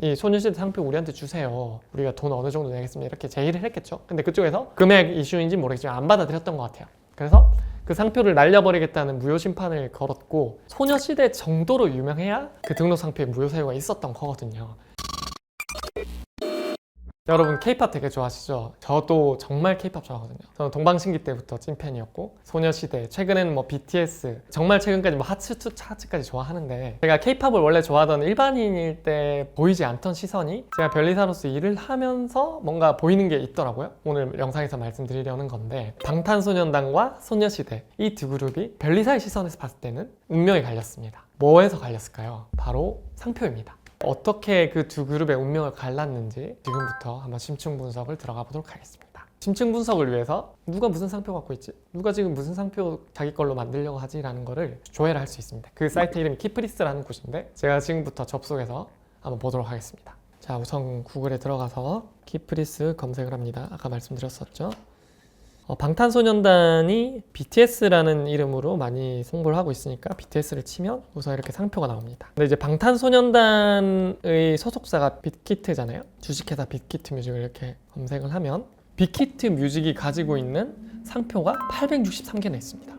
이 소녀시대 상표 우리한테 주세요. 우리가 돈 어느 정도 내겠습니다. 이렇게 제의를 했겠죠. 근데 그쪽에서 금액 이슈인지 모르겠지만 안 받아들였던 것 같아요. 그래서 그 상표를 날려버리겠다는 무효 심판을 걸었고, 소녀시대 정도로 유명해야 그 등록 상표에 무효 사유가 있었던 거거든요. 여러분 케이팝 되게 좋아하시죠? 저도 정말 케이팝 좋아하거든요. 저는 동방신기 때부터 찐팬이었고, 소녀시대, 최근에는 뭐 BTS, 정말 최근까지 뭐 하츠까지 좋아하는데, 제가 케이팝을 원래 좋아하던 일반인일 때 보이지 않던 시선이 제가 변리사로서 일을 하면서 뭔가 보이는 게 있더라고요. 오늘 영상에서 말씀드리려는 건데, 방탄소년단과 소녀시대 이 두 그룹이 변리사의 시선에서 봤을 때는 운명이 갈렸습니다. 뭐에서 갈렸을까요? 바로 상표입니다. 어떻게 그 두 그룹의 운명을 갈랐는지 지금부터 한번 심층 분석을 들어가 보도록 하겠습니다. 심층 분석을 위해서 누가 무슨 상표 갖고 있지? 누가 지금 무슨 상표 자기 걸로 만들려고 하지? 라는 거를 조회를 할 수 있습니다. 그 사이트 이름이 키프리스라는 곳인데, 제가 지금부터 접속해서 한번 보도록 하겠습니다. 자, 우선 구글에 들어가서 키프리스 검색을 합니다. 아까 말씀드렸었죠? 방탄소년단이 BTS라는 이름으로 많이 홍보를 하고 있으니까 BTS를 치면 우선 이렇게 상표가 나옵니다. 근데 이제 방탄소년단의 소속사가 빅히트잖아요. 주식회사 빅히트 뮤직을 이렇게 검색을 하면 빅히트 뮤직이 가지고 있는 상표가 863개나 있습니다.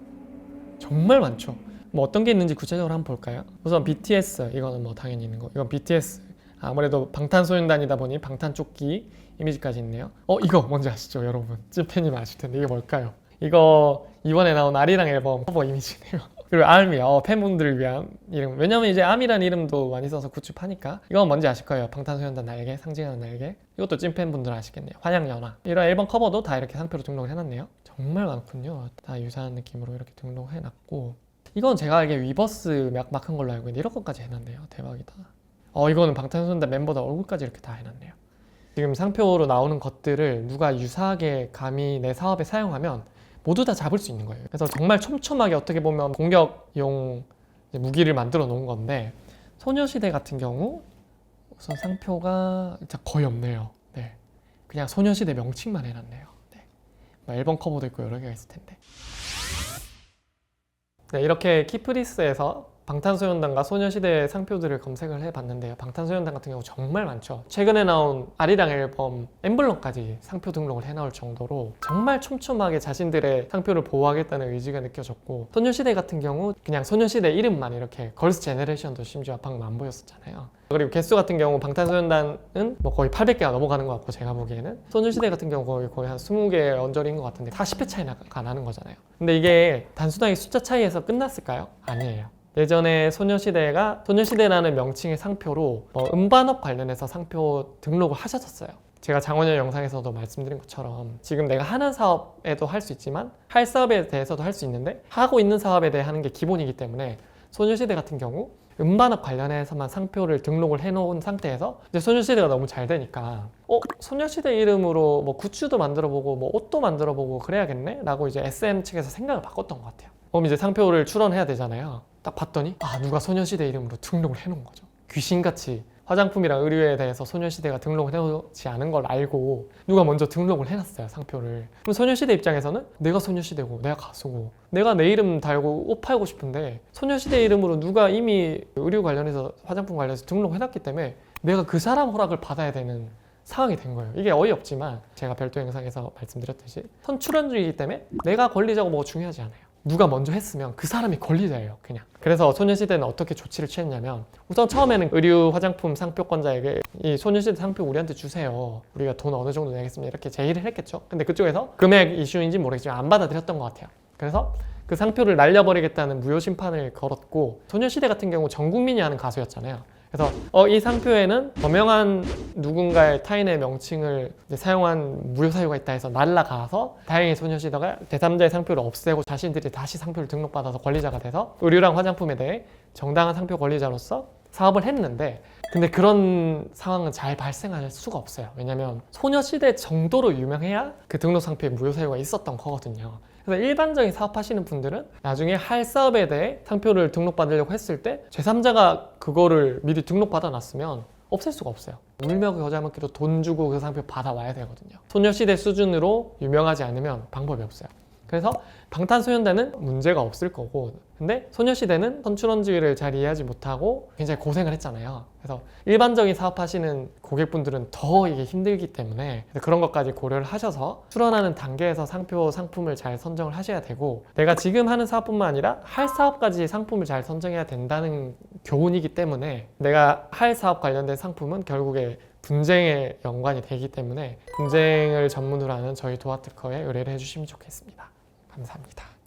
정말 많죠. 뭐 어떤 게 있는지 구체적으로 한번 볼까요? 우선 BTS, 이거는 뭐 당연히 있는 거. 이건 BTS. 아무래도 방탄소년단이다 보니 방탄조끼 이미지까지 있네요. 이거 뭔지 아시죠, 여러분? 찐팬이면 아실 텐데 이게 뭘까요? 이거 이번에 나온 아리랑 앨범 커버 이미지네요. 그리고 아미, 팬분들을 위한 이름. 왜냐면 이제 아미라는 이름도 많이 써서 굿즈 파니까. 이건 뭔지 아실 거예요. 방탄소년단 날개, 상징하는 날개. 이것도 찐팬분들 아시겠네요. 환양연화. 이런 앨범 커버도 다 이렇게 상표로 등록을 해놨네요. 정말 많군요. 다 유사한 느낌으로 이렇게 등록해놨고, 이건 제가 알기에 위버스 막 한 걸로 알고 있는데 이런 것까지 해놨네요. 대박이다. 이거는 방탄소년단 멤버들 얼굴까지 이렇게 다 해놨네요. 지금 상표로 나오는 것들을 누가 유사하게 감히 내 사업에 사용하면 모두 다 잡을 수 있는 거예요. 그래서 정말 촘촘하게 어떻게 보면 공격용 무기를 만들어 놓은 건데, 소녀시대 같은 경우 우선 상표가 진짜 거의 없네요. 네, 그냥 소녀시대 명칭만 해놨네요. 네. 뭐 앨범 커버도 있고 여러 개가 있을 텐데. 네, 이렇게 키프리스에서 방탄소년단과 소녀시대의 상표들을 검색을 해봤는데요. 방탄소년단 같은 경우 정말 많죠. 최근에 나온 아리랑 앨범 엠블럼까지 상표 등록을 해놓을 정도로 정말 촘촘하게 자신들의 상표를 보호하겠다는 의지가 느껴졌고, 소녀시대 같은 경우 그냥 소녀시대 이름만 이렇게 걸스 제네레이션도 심지어 방금 안 보였었잖아요. 그리고 개수 같은 경우 방탄소년단은 뭐 거의 800개가 넘어가는 것 같고, 제가 보기에는 소녀시대 같은 경우 거의 한 20개 언저리인 것 같은데 40회 차이가 나는 거잖아요. 근데 이게 단순하게 숫자 차이에서 끝났을까요? 아니에요. 예전에 소녀시대라는 명칭의 상표로 음반업 관련해서 상표 등록을 하셨었어요. 제가 장원영 영상에서도 말씀드린 것처럼 지금 내가 하는 사업에도 할 수 있지만 할 사업에 대해서도 할 수 있는데, 하고 있는 사업에 대해 하는 게 기본이기 때문에 소녀시대 같은 경우 음반업 관련해서만 상표를 등록을 해놓은 상태에서 이제 소녀시대가 너무 잘 되니까 소녀시대 이름으로 뭐 굿즈도 만들어보고 뭐 옷도 만들어보고 그래야겠네? 라고 이제 SM 측에서 생각을 바꿨던 것 같아요. 그럼 이제 상표를 출원해야 되잖아요. 딱 봤더니 누가 소녀시대 이름으로 등록을 해놓은 거죠. 귀신같이 화장품이랑 의류에 대해서 소녀시대가 등록을 해놓지 않은 걸 알고 누가 먼저 등록을 해놨어요, 상표를. 그럼 소녀시대 입장에서는 내가 소녀시대고 내가 가수고 내가 내 이름 달고 옷 팔고 싶은데, 소녀시대 이름으로 누가 이미 의류 관련해서 화장품 관련해서 등록을 해놨기 때문에 내가 그 사람 허락을 받아야 되는 상황이 된 거예요. 이게 어이없지만 제가 별도 영상에서 말씀드렸듯이 선출원주의이기 때문에 내가 권리자고 뭐가 중요하지 않아요. 누가 먼저 했으면 그 사람이 권리자예요, 그냥. 그래서 소녀시대는 어떻게 조치를 취했냐면, 우선 처음에는 의류 화장품 상표권자에게 이 소녀시대 상표 우리한테 주세요. 우리가 돈 어느 정도 내겠습니다. 이렇게 제의를 했겠죠. 근데 그쪽에서 금액 이슈인지 모르겠지만 안 받아들였던 것 같아요. 그래서 그 상표를 날려버리겠다는 무효 심판을 걸었고, 소녀시대 같은 경우 전 국민이 아는 가수였잖아요. 그래서 이 상표에는 범명한 누군가의 타인의 명칭을 사용한 무효 사유가 있다 해서 날라가서, 다행히 소녀시대가 제3자의 상표를 없애고 자신들이 다시 상표를 등록받아서 권리자가 돼서 의류랑 화장품에 대해 정당한 상표 권리자로서 사업을 했는데, 근데 그런 상황은 잘 발생할 수가 없어요. 왜냐면 소녀시대 정도로 유명해야 그 등록 상표에 무효 사유가 있었던 거거든요. 그래서 일반적인 사업하시는 분들은 나중에 할 사업에 대해 상표를 등록받으려고 했을 때 제3자가 그거를 미리 등록받아 놨으면 없앨 수가 없어요. 울며 겨자 먹기로 돈 주고 그 상표 받아와야 되거든요. 소녀시대 수준으로 유명하지 않으면 방법이 없어요. 그래서 방탄소년단은 문제가 없을 거고, 근데 소녀시대는 선출원지를 잘 이해하지 못하고 굉장히 고생을 했잖아요. 그래서 일반적인 사업하시는 고객분들은 더 이게 힘들기 때문에 그런 것까지 고려를 하셔서 출원하는 단계에서 상표 상품을 잘 선정을 하셔야 되고, 내가 지금 하는 사업뿐만 아니라 할 사업까지 상품을 잘 선정해야 된다는 교훈이기 때문에 내가 할 사업 관련된 상품은 결국에 분쟁에 연관이 되기 때문에 분쟁을 전문으로 하는 저희 도어특허에 의뢰를 해주시면 좋겠습니다. 감사합니다.